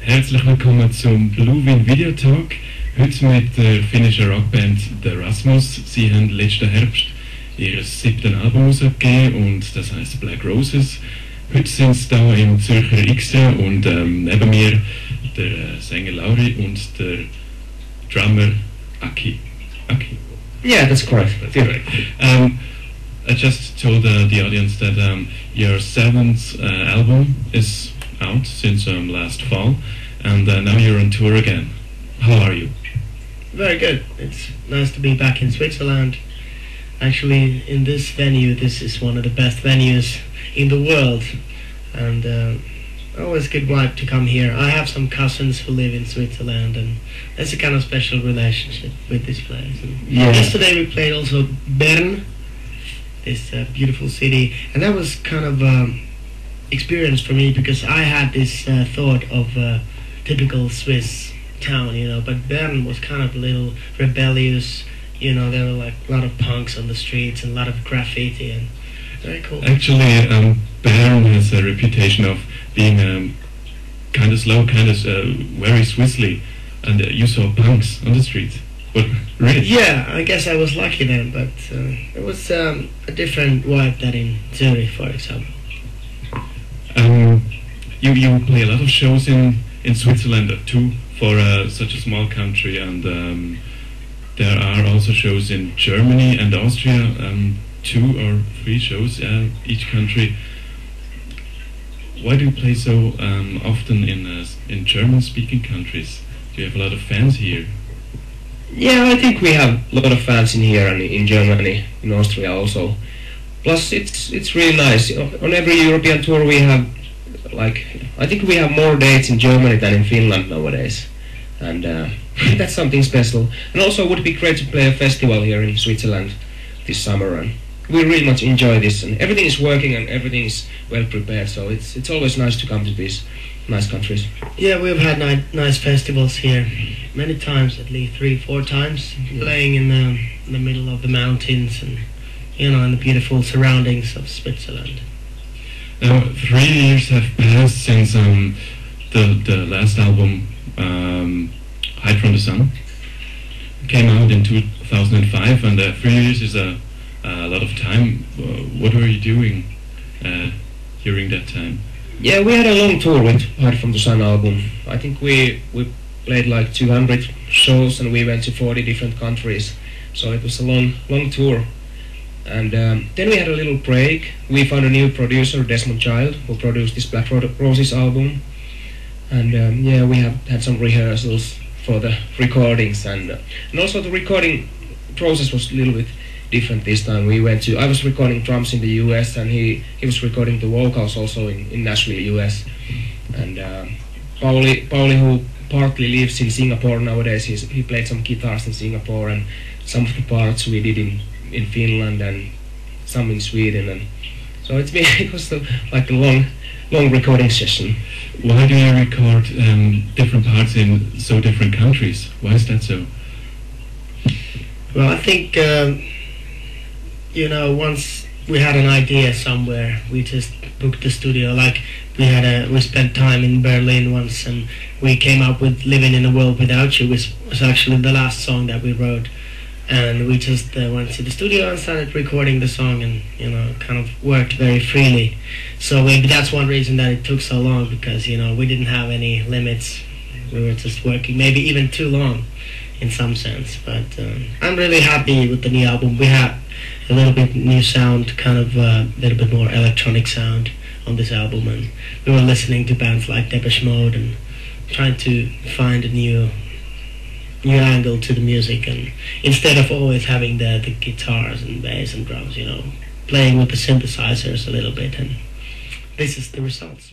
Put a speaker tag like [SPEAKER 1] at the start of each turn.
[SPEAKER 1] Herzlich willkommen zum Bluewin Video Talk. Heute mit der finnischen Rockband The Rasmus. Sie haben letzten Herbst ihr 7. Album rausgegeben und das heißt Black Roses. Heute sind sie da im Zürcher Xtra und neben mir der Sänger Lauri und der Drummer Aki.
[SPEAKER 2] Yeah, that's correct.
[SPEAKER 1] That's correct. I just told the audience that your 7th album is out since last fall, and now you're on tour again. How are you?
[SPEAKER 2] Very good. It's nice to be back in Switzerland. Actually, in this venue, this is one of the best venues in the world, and always good vibe to come here. I have some cousins who live in Switzerland, and that's a kind of special relationship with this place. And yesterday we played also Bern, this beautiful city, and that was kind of experience for me because I had this thought of a typical Swiss town, you know, but Bern was kind of a little rebellious, you know, there were like a lot of punks on the streets and a lot of graffiti, and very cool.
[SPEAKER 1] Actually, Bern has a reputation of being kind of slow, kind of very Swissly, and you saw punks on the streets. But really?
[SPEAKER 2] Yeah, I guess I was lucky then, but it was a different vibe than in Zurich, for example.
[SPEAKER 1] You play a lot of shows in Switzerland too, for such a small country, and there are also shows in Germany and Austria, 2 or 3 shows each country. Why do you play so often in German-speaking countries? Do you have a lot of fans here?
[SPEAKER 2] Yeah, I think we have a lot of fans in here and in Germany, in Austria also. Plus, it's really nice. On every European tour we have, like, I think we have more dates in Germany than in Finland nowadays, and that's something special. And also, it would be great to play a festival here in Switzerland this summer, and we really much enjoy this. And everything is working and everything is well prepared, so it's always nice to come to these nice countries. Yeah, we've had nice festivals here many times, at least 3-4 times, playing in the middle of the mountains and, you know, in the beautiful surroundings of Switzerland.
[SPEAKER 1] Now, 3 years have passed since the last album, Hide from the Sun, came out in 2005, and 3 years is a lot of time. What were you doing during that time? Yeah, we had a long tour with Hide from the Sun album. I think we played like 200 shows and we went to 40 different countries. So it was a long tour. And then we had a little break. We found a new producer, Desmond Child, who produced this Black Roses album. And yeah, we have had some rehearsals for the recordings, and also the recording process was a little bit different this time. I was recording drums in the US, and he was recording the vocals also in Nashville, US. And Pauli, who partly lives in Singapore nowadays, he played some guitars in Singapore, and some of the parts we did in Finland and some in Sweden, and so it was like a long recording session. Why do you record different parts in so different countries? Why is that so?
[SPEAKER 2] Well, I think you know, once we had an idea somewhere, we just booked the studio. Like we spent time in Berlin once, and we came up with "Living in a World Without You," which was actually the last song that we wrote. And we just went to the studio and started recording the song, and, you know, kind of worked very freely. So maybe that's one reason that it took so long, because, you know, we didn't have any limits. We were just working, maybe even too long in some sense. But I'm really happy with the new album. We have a little bit new sound, kind of a little bit more electronic sound on this album, and we were listening to bands like Depeche Mode and trying to find a new angle to the music, and instead of always having the guitars and bass and drums, you know, playing with the synthesizers a little bit, and this is the results.